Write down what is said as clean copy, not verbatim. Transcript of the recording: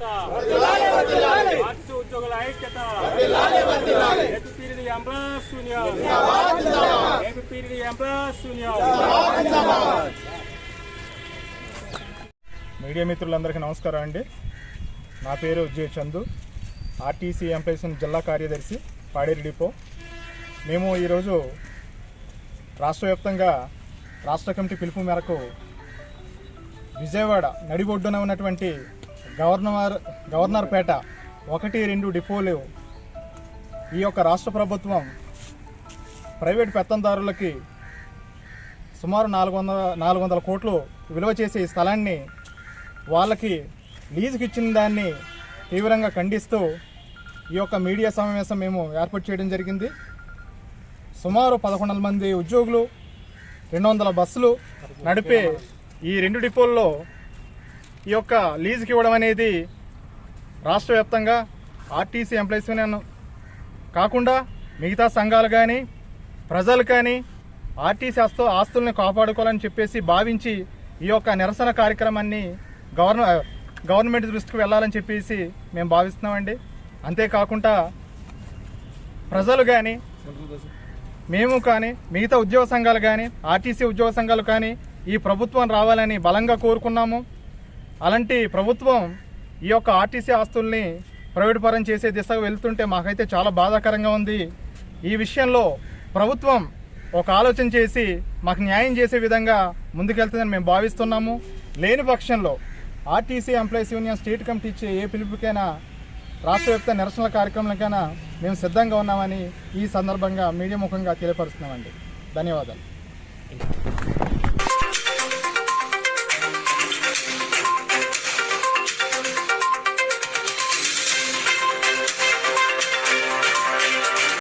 RTC ఉద్యోగుల ఐక్యత, AP employers union, AP employers union. Media మిత్రులందరికీ నమస్కారం అండి. నా పేరు జె చందు, ఆర్టీసీ ఎంప్లాయీస్ జిల్లా కార్యదర్శి, పాడేరు డిపో. మేము ఈరోజు రాష్ట్ర వ్యాప్తంగా రాష్ట్ర కమిటీ పిలుపు మేరకు విజయవాడ నడిబొడ్డున ఉన్నటువంటి గవర్నర్పేట 1-2 డిపోలు ఈ యొక్క రాష్ట్ర ప్రభుత్వం ప్రైవేట్ పెత్తందారులకి సుమారు 400 కోట్లు విలువ చేసే ఈ స్థలాన్ని వాళ్ళకి లీజుకి ఇచ్చిన దాన్ని తీవ్రంగా ఖండిస్తూ ఈ యొక్క మీడియా సమావేశం మేము ఏర్పాటు చేయడం జరిగింది. సుమారు 1100 మంది ఉద్యోగులు, 200 బస్సులు నడిపే ఈ 2 డిపోల్లో ఈ యొక్క లీజుకి ఇవ్వడం అనేది రాష్ట్ర వ్యాప్తంగా ఆర్టీసీ ఎంప్లాయీస్ యూనియన్ కాకుండా మిగతా సంఘాలు కానీ ప్రజలు కానీ ఆర్టీసీ ఆస్తుల్ని కాపాడుకోవాలని చెప్పేసి భావించి ఈ యొక్క నిరసన కార్యక్రమాన్ని గవర్నమెంట్ దృష్టికి వెళ్ళాలని చెప్పేసి మేము భావిస్తున్నామండి. అంతేకాకుండా ప్రజలు కానీ మేము కానీ మిగతా ఉద్యోగ సంఘాలు కానీ ఆర్టీసీ ఉద్యోగ సంఘాలు కానీ ఈ ప్రభుత్వం రావాలని బలంగా కోరుకున్నాము. అలాంటి ప్రభుత్వం ఈ యొక్క ఆర్టీసీ ఆస్తుల్ని ప్రైవేట్ పరం చేసే దిశగా వెళ్తుంటే మాకైతే చాలా బాధాకరంగా ఉంది. ఈ విషయంలో ప్రభుత్వం ఒక ఆలోచన చేసి మాకు న్యాయం చేసే విధంగా ముందుకెళ్తుందని మేము భావిస్తున్నాము. లేని పక్షంలో RTC employees union state committee ఇచ్చే ఏ పిలుపుకైనా రాష్ట్ర వ్యాప్త నిరసనల కార్యక్రమాలకైనా మేము సిద్ధంగా ఉన్నామని ఈ సందర్భంగా మీడియా ముఖంగా తెలియపరుస్తున్నామండి. ధన్యవాదాలు.